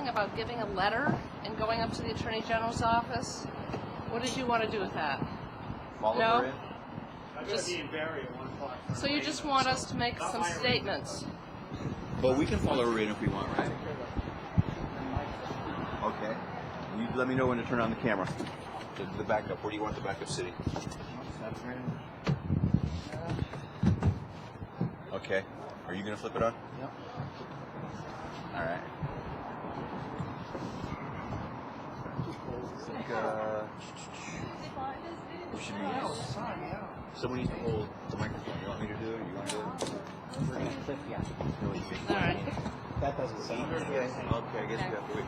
something about giving a letter and going up to the Attorney General's office. What did you want to do with that? Follow No? her in? Just, so you just want us to make some statements? But we can follow her in if we want, right? Okay. You let me know when to turn on the camera. The backup. Where do you want the backup sitting? Okay. Are you going to flip it on? Yep. All right. We should be. Someone needs to hold the microphone. You want me to do it? You want to do it? We're going to clip, yeah. All right. That doesn't sound good. Okay, I guess we have to wait.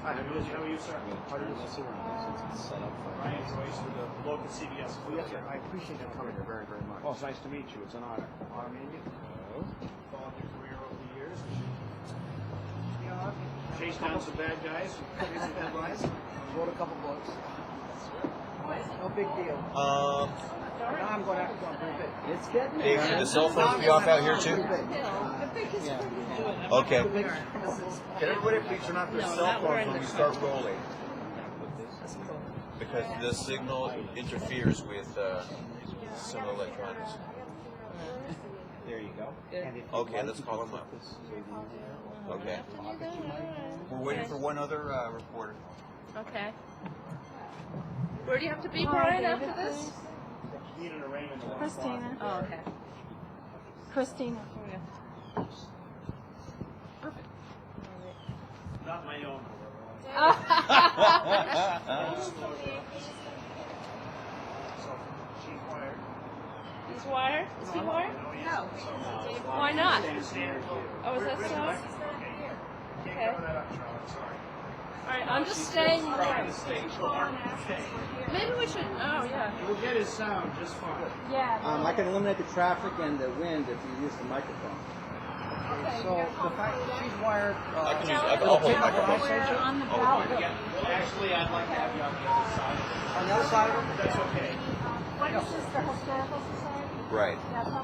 Hi, how are you, sir? How do you see it's set up for Ryan Joyce with the local CBS. Yes, sir. I appreciate you coming here very, very much. Well, it's nice to meet you. It's an honor. Honor meeting you. Followed your career over the years. Chased down some bad guys. Crazy headlines. Wrote a couple books. No big deal. Um, Now I'm going to have to go and prove it. It's getting Dave, should the cell phones be off out here too? Okay. Can everybody please turn off their cell phones when we start rolling? Because the signal interferes with some electronics. There you go. Okay, let's call them up. Okay. We're waiting for one other reporter. Okay. Where do you have to be, Brian, after this? Need an arraignment. Christina. Oh, okay. Christina. Perfect. Not my own. Chief wired. He's wired? Is he wired? No. Why not? Standard. Oh, is that so? Can't Okay. cover that up, Charlotte. Sorry. All right, I'm just staying here. Maybe we should. Oh, yeah. We'll get his sound just fine. Yeah. I can eliminate the traffic and the wind if you use the microphone. So the fact that she's wired. I'll hold the microphone. We're on the ballot. Actually, I'd like to have you on the other side. On the other side of it? That's okay. What is this, the Historical Society? Right.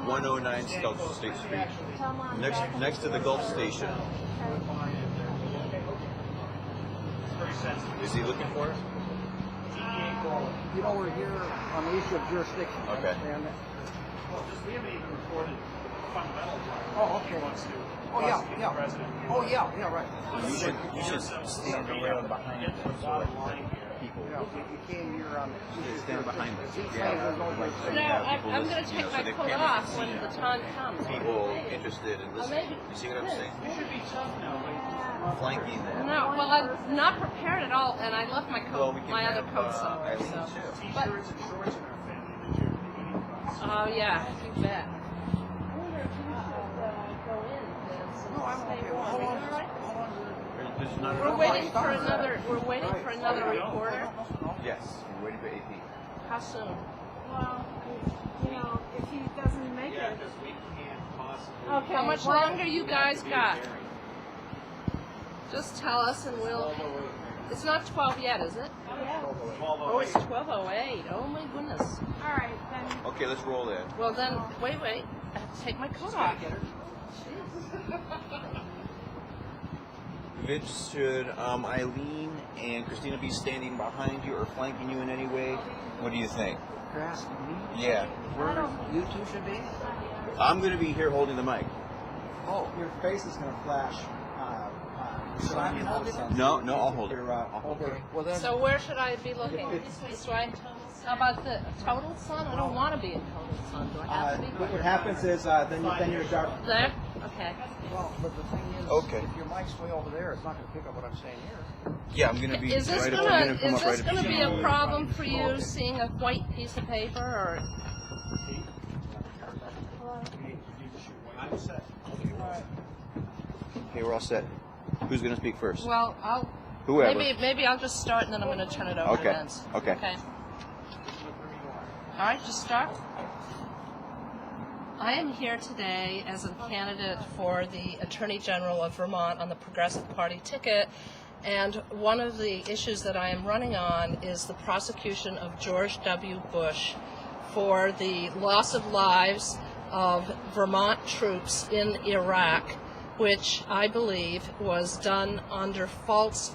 109 South State Street. Next to the Gulf Station. Very sensitive. Is he looking for it? You know, we're here on the issue of jurisdiction. Okay. Understand that? Well, just we haven't even recorded the fundamental part. Oh, okay. He wants to Oh, yeah, prosecute yeah. the president. Oh, yeah, right. You should stand around behind him so that people Yeah, you came here on the stand behind us. No, I'm going to take my coat off when the time comes. People interested in listening. You see what I'm saying? You should be tough now. Flanking that. No, well, I'm not prepared at all, and I left my Well, coat, we can my other have, coat somewhere. Eileen So. too. But, T-shirts and shorts in our family that you're eating from. oh yeah, you bet. There's not We're waiting for another. We're waiting for another reporter. Yes, we're waiting for AP. How soon? Well, you know, if he doesn't make it. because we can't possibly. Okay. How much longer you guys got? Just tell us, and we'll. It's not 12 yet, is it? Oh, it's 12:08. Oh my goodness. All right, then. Okay, let's roll in. Well then, wait. I have to take my coat off. Vince, should Eileen and Christina be standing behind you or flanking you in any way? What do you think? You're asking me Yeah. where you two should be? I'm going to be here holding the mic. Oh, your face is going to flash. Should I be holding it? No, I'll hold it. Okay. Well then. So where should I be looking? This way? How about the total sun? I don't want to be in total sun. Do I have to be? What happens is then you're dark. There? Okay. Well, but the thing is, Okay. if your mic's way over there, it's not going to pick up what I'm saying here. Yeah, I'm going to be Is this right up. gonna I'm going to come is up right this up gonna to be you. a problem for you seeing a white piece of paper or? I'm set. Okay, we're all set. Who's going to speak first? Well, I'll. Whoever. Maybe I'll just start and then I'm going to turn it over to Okay. Vince. Okay. Okay. All right, just start. I am here today as a candidate for the Attorney General of Vermont on the Progressive Party ticket, and one of the issues that I am running on is the prosecution of George W. Bush for the loss of lives of Vermont troops in Iraq, which I believe was done under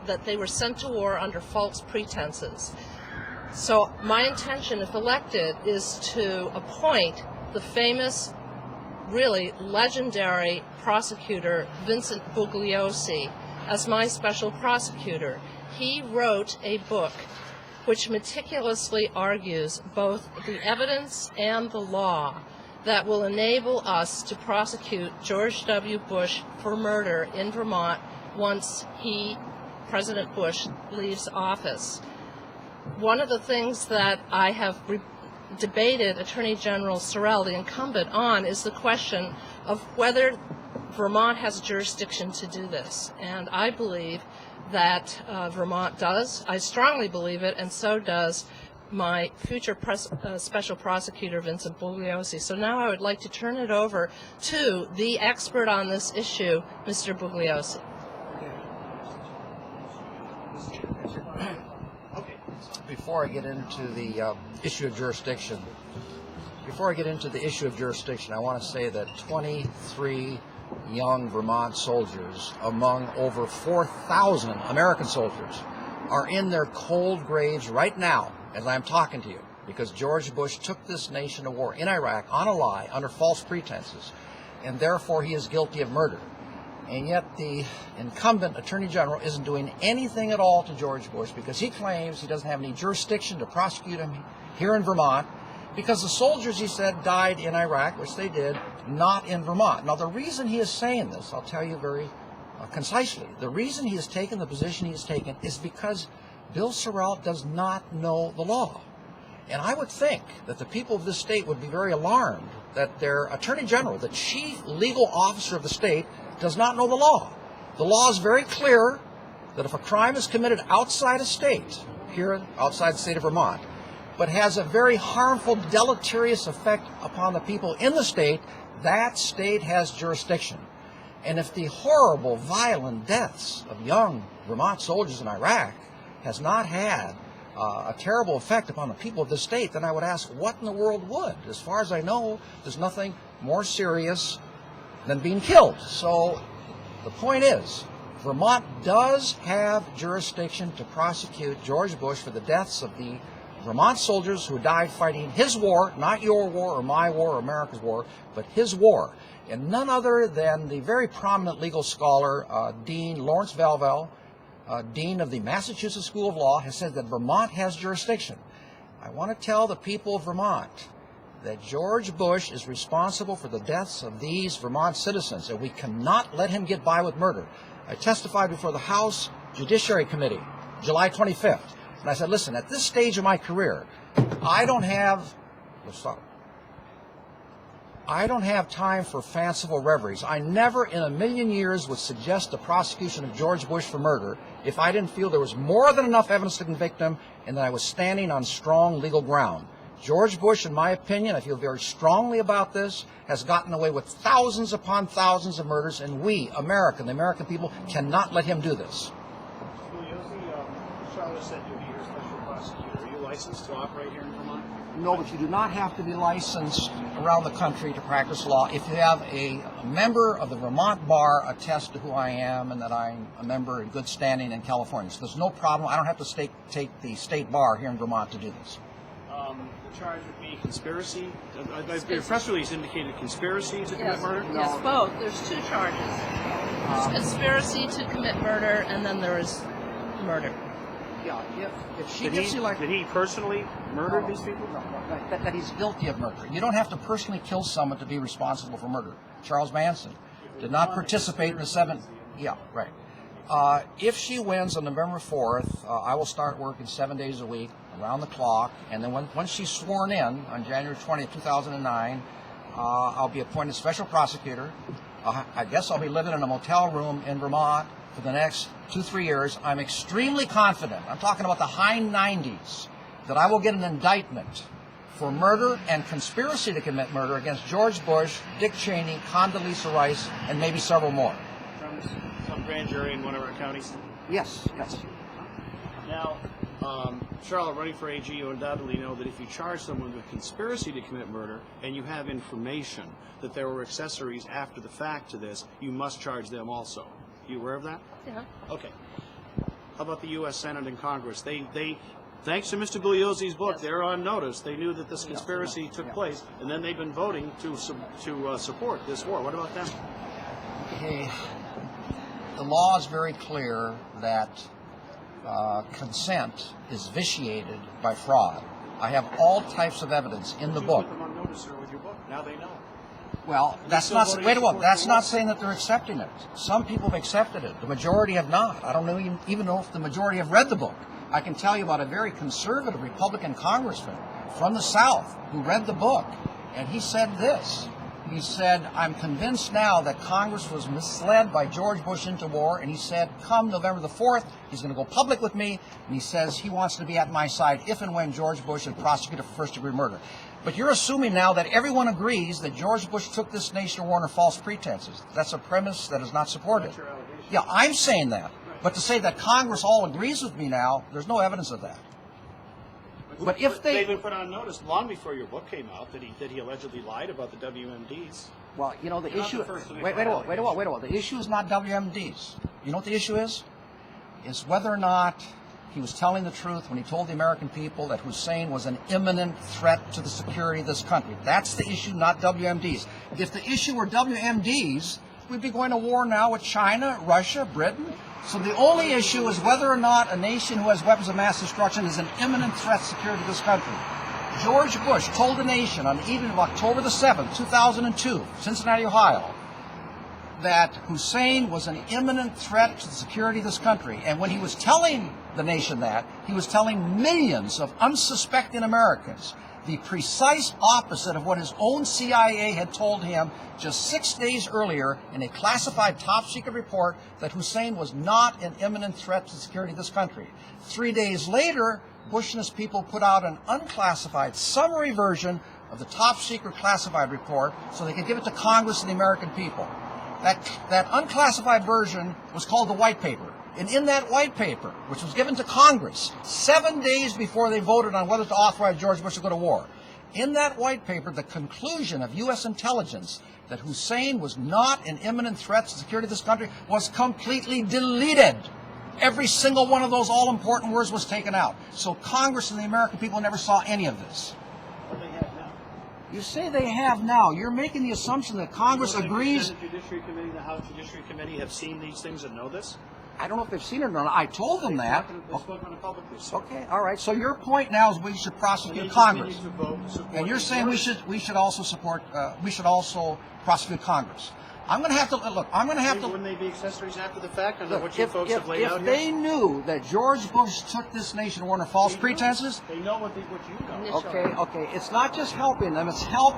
that they were sent to war under false pretenses. So my intention, if elected, is to appoint the famous, really legendary prosecutor Vincent Bugliosi as my special prosecutor. He wrote a book which meticulously argues both the evidence and the law that will enable us to prosecute George W. Bush for murder in Vermont once President Bush, leaves office. One of the things that I have debated Attorney General Sorrell, the incumbent, on is the question of whether Vermont has jurisdiction to do this. And I believe that Vermont does. I strongly believe it, and so does my future special prosecutor, Vincent Bugliosi. So now I would like to turn it over to the expert on this issue, Mr. Bugliosi. Before I get into the issue of jurisdiction, I want to say that 23 young Vermont soldiers, among over 4,000 American soldiers, are in their cold graves right now as I'm talking to you, because George Bush took this nation to war in Iraq on a lie, under false pretenses, and therefore he is guilty of murder. And yet the incumbent Attorney General isn't doing anything at all to George Bush, because he claims he doesn't have any jurisdiction to prosecute him here in Vermont, because the soldiers, he said, died in Iraq, which they did, not in Vermont. Now, the reason he is saying this, I'll tell you very concisely, the reason he has taken the position he has taken is because Bill Sorrell does not know the law. And I would think that the people of this state would be very alarmed that their Attorney General, the chief legal officer of the state, does not know the law. The law is very clear that if a crime is committed outside a state, here outside the state of Vermont, but has a very harmful, deleterious effect upon the people in the state, that state has jurisdiction. And if the horrible, violent deaths of young Vermont soldiers in Iraq has not had a terrible effect upon the people of the state, then I would ask, what in the world would? As far as I know, there's nothing more serious than being killed. So the point is, Vermont does have jurisdiction to prosecute George Bush for the deaths of the Vermont soldiers who died fighting his war, not your war or my war or America's war, but his war. And none other than the very prominent legal scholar, Dean Lawrence Valvell, Dean of the Massachusetts School of Law, has said that Vermont has jurisdiction. I want to tell the people of Vermont that George Bush is responsible for the deaths of these Vermont citizens, and we cannot let him get by with murder. I testified before the House Judiciary Committee, July 25th, and I said, listen, at this stage of my career, I don't have time for fanciful reveries. I never in a million years would suggest the prosecution of George Bush for murder if I didn't feel there was more than enough evidence to convict him and that I was standing on strong legal ground. George Bush, in my opinion, I feel very strongly about this, has gotten away with thousands upon thousands of murders, and we, the American people, cannot let him do this. Charlotte said you'll be your special prosecutor. Are you licensed to operate here in Vermont? No, but you do not have to be licensed around the country to practice law. If you have a member of the Vermont Bar attest to who I am and that I'm a member in good standing in California. So there's no problem. I don't have to take the state bar here in Vermont to do this. The charge would be conspiracy. Your press release indicated conspiracy to commit murder? Yes, both. There's two charges. There's conspiracy to commit murder, and then there is murder. Yeah, if she Did gets elected... he personally murder these people? No, that he's guilty of murder. You don't have to personally kill someone to be responsible for murder. Charles Manson did not participate in the seven... Yeah, right. If she wins on November 4th, I will start working 7 days a week, around the clock, and then once she's sworn in on January 20th, 2009, I'll be appointed special prosecutor. I guess I'll be living in a motel room in Vermont for the next 2-3 years. I'm extremely confident, I'm talking about the high 90s, that I will get an indictment for murder and conspiracy to commit murder against George Bush, Dick Cheney, Condoleezza Rice, and maybe several more. From some grand jury in one of our counties? Yes, yes. Now, Charlotte, running for AG, you undoubtedly know that if you charge someone with conspiracy to commit murder and you have information that there were accessories after the fact to this, you must charge them also. You aware of that? Yeah. Okay. How about the U.S. Senate and Congress? They thanks to Mr. Bugliosi's book, Yes. they're on notice. They knew that this conspiracy took place, and then they've been voting to support this war. What about them? Okay. The law is very clear that consent is vitiated by fraud. I have all types of evidence in the You book. put them on notice, sir, with your book. Now they know. Well, that's still not. voting Wait a support minute. That's the not war? saying that they're accepting it. Some people have accepted it. The majority have not. I don't know even know if the majority have read the book. I can tell you about a very conservative Republican congressman from the South who read the book, and he said this. He said, "I'm convinced now that Congress was misled by George Bush into war," and he said, "Come November the 4th, he's going to go public with me," and he says he wants to be at my side if and when George Bush is prosecuted for first-degree murder. But you're assuming now that everyone agrees that George Bush took this nation to war under false pretenses. That's a premise that is not supported. That's your allegation. Yeah, I'm saying that. But to say that Congress all agrees with me now, there's no evidence of that. But if they've been put on notice long before your book came out that he allegedly lied about the WMDs. Well, you know, the You're not issue... the first to make Wait a that minute. The issue is not WMDs. You know what the issue is? It's whether or not he was telling the truth when he told the American people that Hussein was an imminent threat to the security of this country. That's the issue, not WMDs. If the issue were WMDs, we'd be going to war now with China, Russia, Britain. So the only issue is whether or not a nation who has weapons of mass destruction is an imminent threat to security of this country. George Bush told the nation on the evening of October the 7th, 2002, Cincinnati, Ohio, that Hussein was an imminent threat to the security of this country. And when he was telling the nation that, he was telling millions of unsuspecting Americans the precise opposite of what his own CIA had told him just 6 days earlier in a classified top-secret report that Hussein was not an imminent threat to the security of this country. 3 days later, Bush and his people put out an unclassified summary version of the top-secret classified report so they could give it to Congress and the American people. That unclassified version was called the White Paper. And in that white paper, which was given to Congress 7 days before they voted on whether to authorize George Bush to go to war, in that white paper, the conclusion of U.S. intelligence that Hussein was not an imminent threat to the security of this country was completely deleted. Every single one of those all-important words was taken out. So Congress and the American people never saw any of this. What they have now. You say they have now. You're making the assumption that Congress agrees. The Judiciary Committee, the House Judiciary Committee have seen these things and know this? I don't know if they've seen it or not. I told them that. They've spoken publicly, sir. Okay, all right. So your point now is we should And prosecute they Congress, continue to vote to support and you're these saying wars. we should also support we should also prosecute Congress. I'm going to have to look. I'm going to have to. Wouldn't they be accessories after the fact under Look, what you folks have laid out if here? they knew that George Bush took this nation to war under false pretenses, They know what you know. okay, it's not just helping them; it's help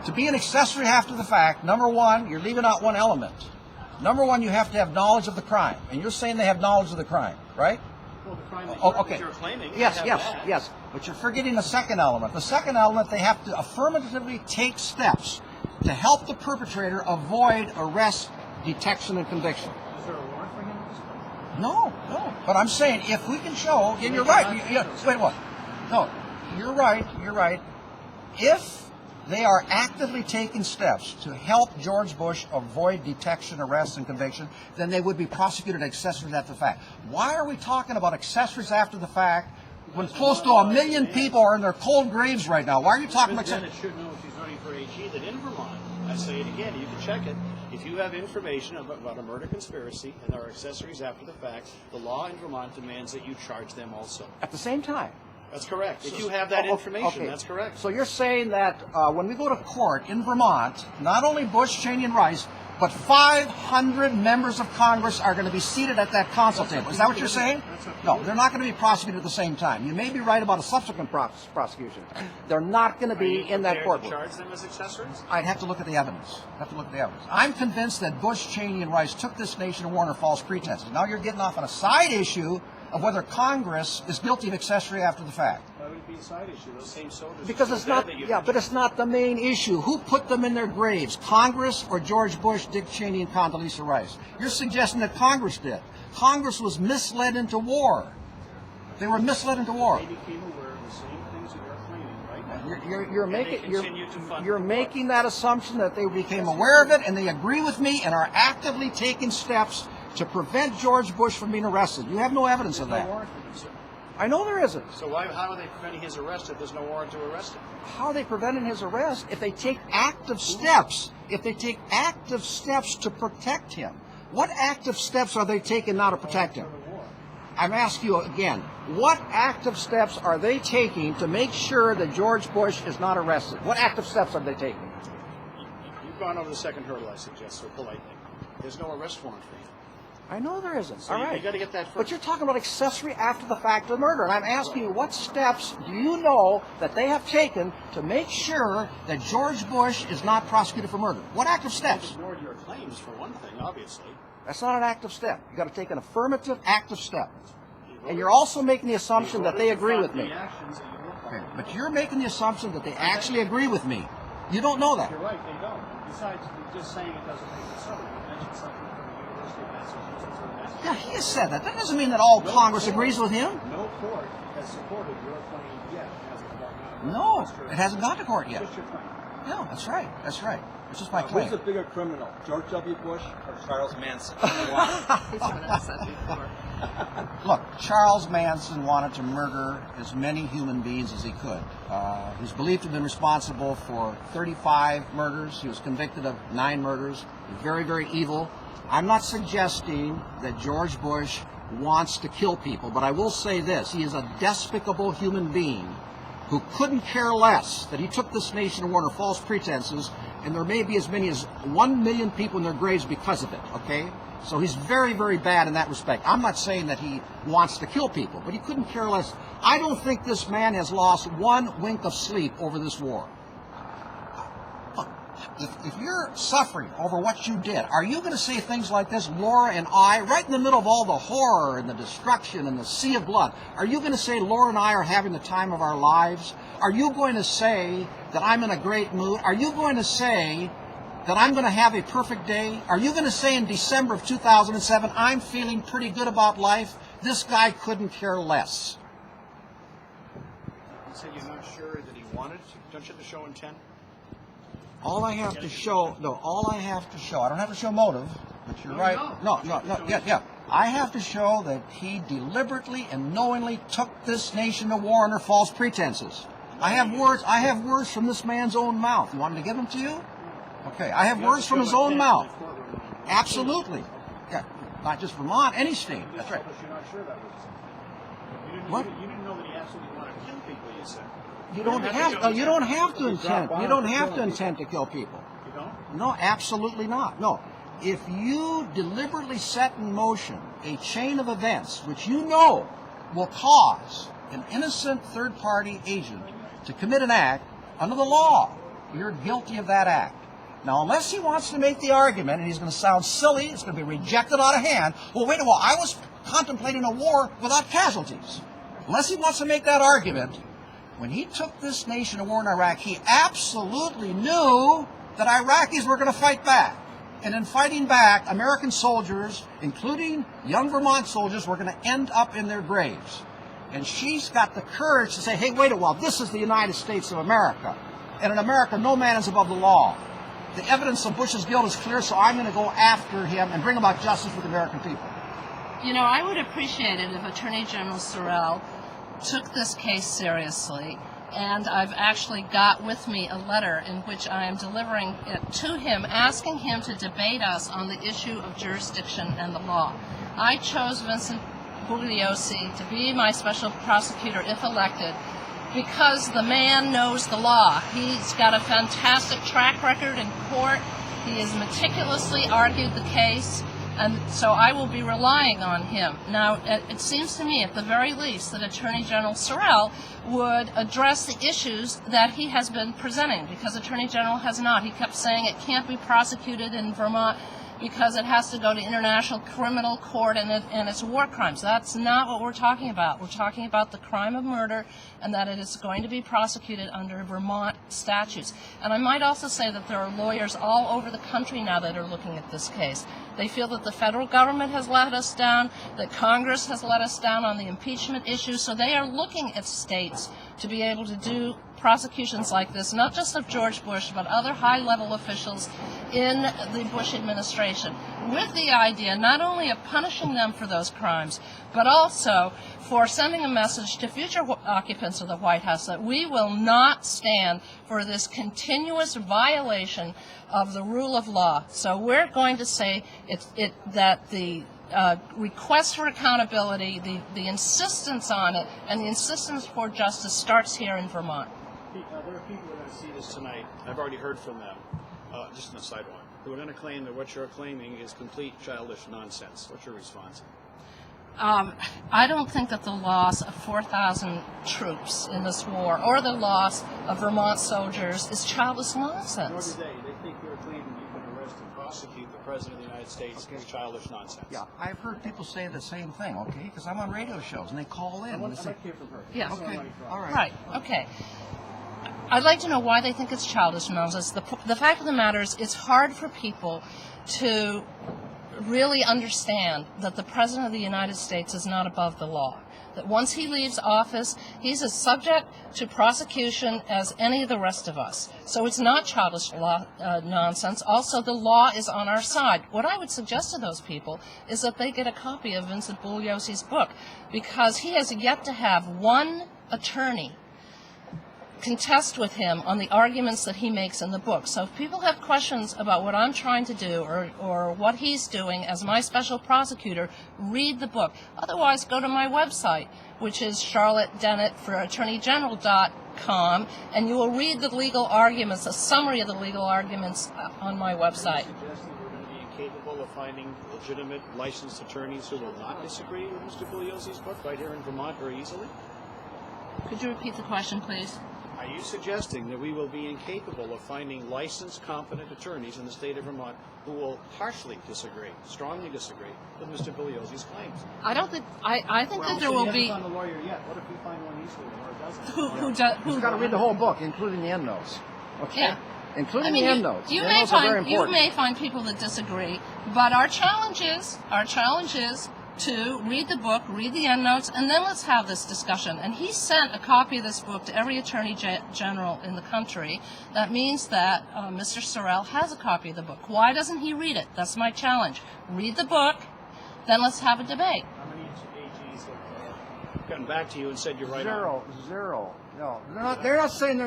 to be an accessory after the fact. Number one, you're leaving out one element. Number one, you have to have knowledge of the crime, and you're saying they have knowledge of the crime, right? Well, the crime Okay. you're claiming. Yes, have yes, that. yes. But you're forgetting the second element. The second element, they have to affirmatively take steps to help the perpetrator avoid arrest, detection, and conviction. Is there a warrant for him at this point? No. But I'm saying if we can show, and you're right. Wait, what? No, you're right. If they are actively taking steps to help George Bush avoid detection, arrest, and conviction, then they would be prosecuted accessories after the fact. Why are we talking about accessories after the fact when close to 1 million people are in their cold graves right now? Why are you talking Ms. about Dennett should know if she's running for AG that in Vermont, I say it again, you can check it, if you have information about a murder conspiracy and there are accessories after the fact, the law in Vermont demands that you charge them also. at the same time? That's correct. If you have that information, Okay. that's correct. So you're saying that when we go to court in Vermont, not only Bush, Cheney, and Rice, but 500 members of Congress are going to be seated at that council table. Is that what you're saying? No, they're not going to be prosecuted at the same time. You may be right about a subsequent prosecution. They're not going to be in that courtroom. Charge them as accessories? I'd have to look at the evidence. I'm convinced that Bush, Cheney, and Rice took this nation to war under false pretenses. Now you're getting off on a side issue of whether Congress is guilty of accessory after the fact. Why would it be a side issue? Those same soldiers. Because it's not, but it's not the main issue. Who put them in their graves? Congress or George Bush, Dick Cheney, and Condoleezza Rice? You're suggesting that Congress did. Congress was misled into war. They were misled into war. They became aware of the same things that you're claiming, right? You're making that assumption that they became aware of it and they agree with me and are actively taking steps to prevent George Bush from being arrested. You have no evidence of that. No warrant for him, sir. I know there isn't. So how are they preventing his arrest if there's no warrant to arrest him? How are they preventing his arrest? If they take active steps, to protect him. What active steps are they taking now to protect him? I'm asking you again, what active steps are they taking to make sure that George Bush is not arrested? What active steps are they taking? You've gone over the second hurdle, I suggest, so politely. There's no arrest warrant for you. I know there isn't. So all right. You got to get that first. But you're talking about accessory after the fact of murder, and I'm asking you, what steps do you know that they have taken to make sure that George Bush is not prosecuted for murder? What active steps? You've ignored your claims, for one thing, obviously. That's not an active step. You've got to take an affirmative active step. And you're also making the assumption that they agree with me. Okay. But you're making the assumption that they actually agree with me. You don't know that. You're right, they don't. Besides, just saying it doesn't make it so. You mentioned something from the University of Massachusetts or Massachusetts. Yeah, he has said that. That doesn't mean that all Congress agrees with him. No court has supported your claim yet. Has it gone out? No, it hasn't gone to court yet. What's your claim? No, that's right. That's right. It's just my Who's claim. the bigger criminal, George W. Bush or Charles Manson? He's been upset before. Look, Charles Manson wanted to murder as many human beings as he could. He's believed to have been responsible for 35 murders. He was convicted of 9 murders. Very, very evil. I'm not suggesting that George Bush wants to kill people, but I will say this. He is a despicable human being who couldn't care less that he took this nation to war under false pretenses, and there may be as many as 1 million people in their graves because of it, okay? So he's very, very bad in that respect. I'm not saying that he wants to kill people, but he couldn't care less. I don't think this man has lost one wink of sleep over this war. Look, if you're suffering over what you did, are you going to say things like this, Laura and I, right in the middle of all the horror and the destruction and the sea of blood, are you going to say Laura and I are having the time of our lives? Are you going to say that I'm in a great mood? Are you going to say that I'm going to have a perfect day? Are you going to say in December of 2007, I'm feeling pretty good about life? This guy couldn't care less. You said you're not sure that he wanted to. Don't you have to show intent? All I have to show, I don't have to show motive, but you're right. No, yeah. I have to show that he deliberately and knowingly took this nation to war under false pretenses. I have words from this man's own mouth. You want me to give them to you? Okay, I have words from his own mouth. Absolutely. Yeah, not just Vermont, any state. That's right. You're not sure that was. What? You didn't know that he absolutely wanted to kill people, you said. You don't have to intend. You don't have to intend to kill people. You don't? No, absolutely not. No. If you deliberately set in motion a chain of events which you know will cause an innocent third-party agent to commit an act, under the law, you're guilty of that act. Now, unless he wants to make the argument, and he's going to sound silly, it's going to be rejected out of hand, well, wait a while, I was contemplating a war without casualties. Unless he wants to make that argument, when he took this nation to war in Iraq, he absolutely knew that Iraqis were going to fight back. And in fighting back, American soldiers, including young Vermont soldiers, were going to end up in their graves. And she's got the courage to say, hey, wait a while, this is the United States of America. And in America, no man is above the law. The evidence of Bush's guilt is clear, so I'm going to go after him and bring about justice for the American people. You know, I would appreciate it if Attorney General Sorrell took this case seriously, and I've actually got with me a letter in which I am delivering it to him, asking him to debate us on the issue of jurisdiction and the law. I chose Vincent Bugliosi to be my special prosecutor if elected because the man knows the law. He's got a fantastic track record in court. He has meticulously argued the case, and so I will be relying on him. Now, it seems to me, at the very least, that Attorney General Sorrell would address the issues that he has been presenting, because Attorney General has not. He kept saying it can't be prosecuted in Vermont because it has to go to International Criminal Court and it's war crimes. That's not what we're talking about. We're talking about the crime of murder and that it is going to be prosecuted under Vermont statutes. And I might also say that there are lawyers all over the country now that are looking at this case. They feel that the federal government has let us down, that Congress has let us down on the impeachment issue, so they are looking at states to be able to do prosecutions like this, not just of George Bush, but other high-level officials in the Bush administration, with the idea not only of punishing them for those crimes, but also for sending a message to future occupants of the White House that we will not stand for this continuous violation of the rule of law. So we're going to say that the request for accountability, the insistence on it, and the insistence for justice starts here in Vermont. There are people who are going to see this tonight. I've already heard from them, just on the sidewalk, who are going to claim that what you're claiming is complete childish nonsense. What's your response? I don't think that the loss of 4,000 troops in this war or the loss of Vermont soldiers is childish nonsense. Nor do they. They think you're claiming you can arrest and prosecute the President of the United States is childish nonsense. Yeah, I've heard people say the same thing, okay? Because I'm on radio shows, and they call in. I And want they to say, hear from her. Yeah. okay, all right. Right, okay. I'd like to know why they think it's childish nonsense. The fact of the matter is it's hard for people to really understand that the President of the United States is not above the law. That once he leaves office, he's as subject to prosecution as any of the rest of us. So it's not childish nonsense. Also, the law is on our side. What I would suggest to those people is that they get a copy of Vincent Bugliosi's book, because he has yet to have one attorney contest with him on the arguments that he makes in the book. So if people have questions about what I'm trying to do or what he's doing as my special prosecutor, read the book. Otherwise, go to my website, which is charlottedennett.com, and you will read the legal arguments, a summary of the legal arguments on my website. Are you suggesting we're going to be incapable of finding legitimate licensed attorneys who will not disagree with Mr. Bugliosi's book right here in Vermont very easily? Could you repeat the question, please? Are you suggesting that we will be incapable of finding licensed, competent attorneys in the state of Vermont who will harshly disagree, strongly disagree with Mr. Bugliosi's claims? I don't think. I think that there will be. Found a lawyer yet. What if we find one easily or a dozen? You've got to read the whole book, including the endnotes. Okay? Yeah. Including the endnotes. You The may endnotes are very find important. people that disagree, but our challenge is to read the book, read the endnotes, and then let's have this discussion. And he sent a copy of this book to every attorney general in the country. That means that Mr. Sorrell has a copy of the book. Why doesn't he read it? That's my challenge. Read the book, then let's have a debate. How many AGs have gotten back to you and said you're right Zero. No, they're not saying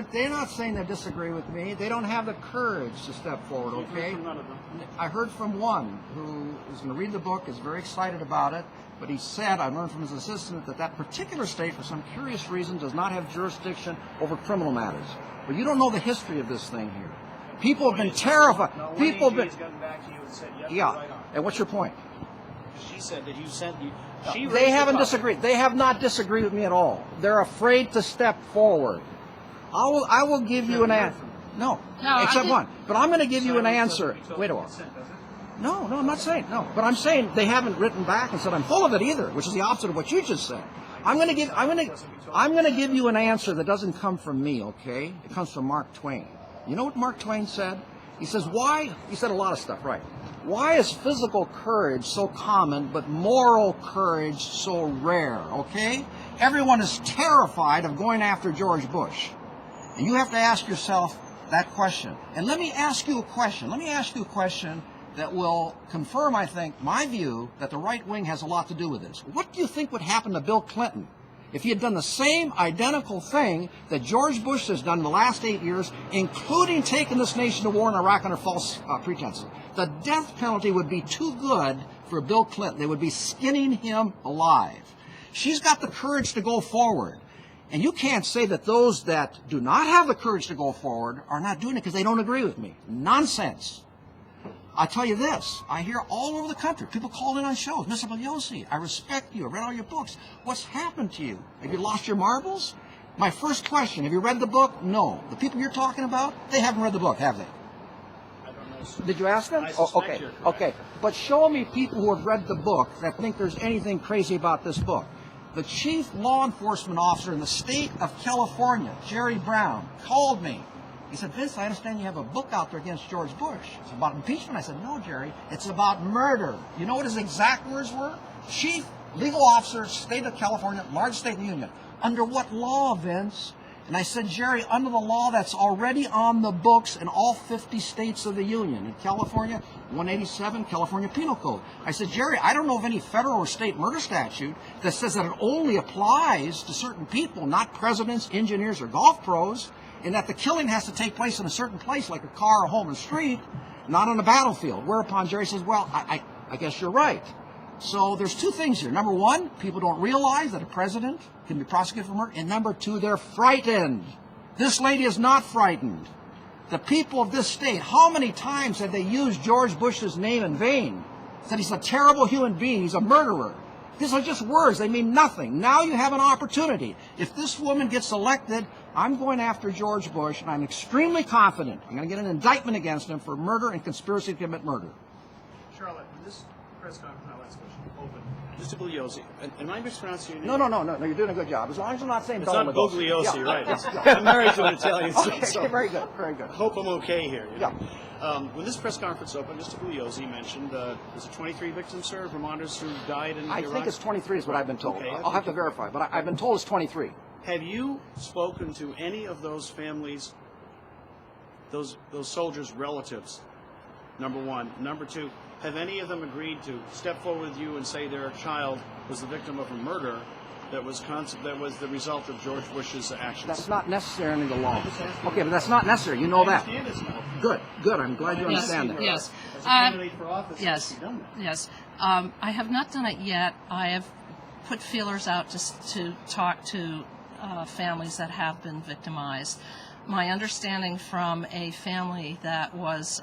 they disagree with me. They don't have the courage to step forward. on? Okay. None of them. I heard from one who is going to read the book, is very excited about it, but he said, I learned from his assistant, that particular state, for some curious reason, does not have jurisdiction over criminal matters. But you don't know the history of this thing here. People have been terrified. No, People have one been. AG has gotten back to you and said, yep, Yeah. you're right on. And what's your point? She said that you sent you. She They raised the haven't topic. disagreed. They have not disagreed with me at all. They're afraid to step forward. I will give you an answer. No, No, except I one. But I'm going to give you an answer. You told Wait a me while. consent, does it? No, I'm not saying no. But I'm saying they haven't written back and said I'm full of it either, which is the opposite of what you just said. I'm going to give you an answer that doesn't come from me. Okay, it comes from Mark Twain. You know what Mark Twain said? He says, why? He said a lot of stuff, right? Why is physical courage so common, but moral courage so rare? Okay, everyone is terrified of going after George Bush. And you have to ask yourself that question. And let me ask you a question. That will confirm, I think, my view that the right wing has a lot to do with this. What do you think would happen to Bill Clinton if he had done the same identical thing that George Bush has done in the last 8 years, including taking this nation to war in Iraq under false pretenses? The death penalty would be too good for Bill Clinton. They would be skinning him alive. She's got the courage to go forward. And you can't say that those that do not have the courage to go forward are not doing it because they don't agree with me. Nonsense. I tell you this, I hear all over the country, people call in on shows, Mr. Bugliosi, I respect you, I read all your books. What's happened to you? Have you lost your marbles? My first question, have you read the book? No. The people you're talking about, they haven't read the book, have they? I don't know. Sir. Did you ask them? I suspect Okay, you're correct. okay. But show me people who have read the book that think there's anything crazy about this book. The chief law enforcement officer in the state of California, Jerry Brown, called me He said, Vince, I understand you have a book out there against George Bush. It's about impeachment. I said, no, Jerry, it's about murder. You know what his exact words were? Chief legal officer, state of California, largest state in the union. Under what law, Vince? And I said, Jerry, under the law that's already on the books in all 50 states of the union. In California, 187, California Penal Code. I said, Jerry, I don't know of any federal or state murder statute that says that it only applies to certain people, not presidents, engineers, or golf pros, and that the killing has to take place in a certain place, like a car, a home, and street, not on a battlefield. Whereupon Jerry says, well, I guess you're right. So there's two things here. Number one, people don't realize that a president can be prosecuted for murder. And number two, they're frightened. This lady is not frightened. The people of this state, how many times have they used George Bush's name in vain? Said he's a terrible human being, he's a murderer. These are just words, they mean nothing. Now you have an opportunity. If this woman gets elected, I'm going after George Bush, and I'm extremely confident I'm going to get an indictment against him for murder and conspiracy to commit murder. Charlotte, when this press conference, my last question, open. Mr. Bugliosi, am I mispronouncing your name? No, you're doing a good job. As long as I'm not saying It's not Bugliosi. Bugliosi, right? Yeah. I'm married to an Italian, Okay, so very good, very good. hope I'm okay here. You know? Yeah. When this press conference opened, Mr. Bugliosi mentioned, was it 23 victims, sir, Vermonters who died in I Iraq? think it's 23 is what I've been told. Okay. I'll have to verify, but I've been told it's 23. Have you spoken to any of those families, those soldiers' relatives? Number one. Number two, have any of them agreed to step forward with you and say their child was the victim of a murder that was the result of George Bush's actions? That's not necessarily the law. Okay, but that's not necessary. You know that. I understand it's not. Good. I'm glad you understand that. Yes. As a candidate for office, Yes. has he done that? Yes. I have not done it yet. I have put feelers out to talk to families that have been victimized. My understanding from a family that was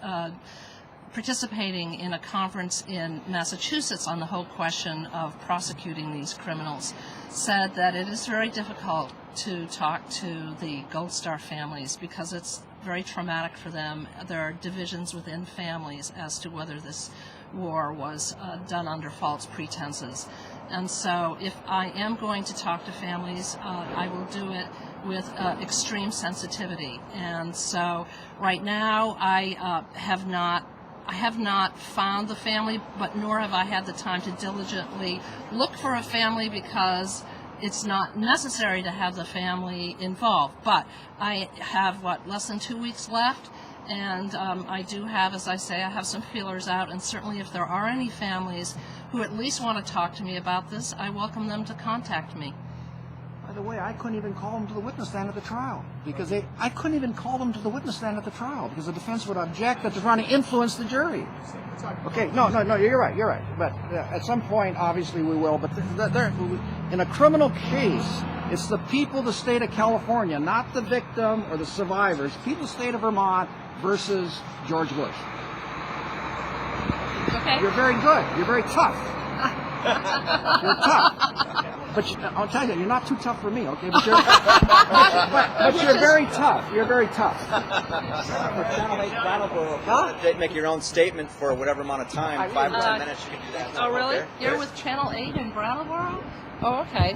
participating in a conference in Massachusetts on the whole question of prosecuting these criminals said that it is very difficult to talk to the Gold Star families because it's very traumatic for them. There are divisions within families as to whether this war was done under false pretenses. And so if I am going to talk to families, I will do it with extreme sensitivity. And so right now I have not found the family, but nor have I had the time to diligently look for a family because it's not necessary to have the family involved. But I have, less than 2 weeks left, and I do have, as I say, I have some feelers out, and certainly if there are any families who at least want to talk to me about this, I welcome them to contact me. By the way, I couldn't even call them to the witness stand at the trial because I couldn't even call them to the witness stand at the trial because the defense would object that they're trying to influence the jury. Okay, no, you're right. But at some point, obviously, we will. But in a criminal case, it's the people of the state of California, not the victim or the survivors. People of the state of Vermont versus George Bush. Okay. You're very good. You're very tough. You're tough. But I'll tell you, you're not too tough for me, okay? But you're very tough. You're very tough. Make your own statement for whatever amount of time, 5 or 10 minutes. You can do that. Oh, really? You're with Channel 8 in Brattleboro? Oh, okay.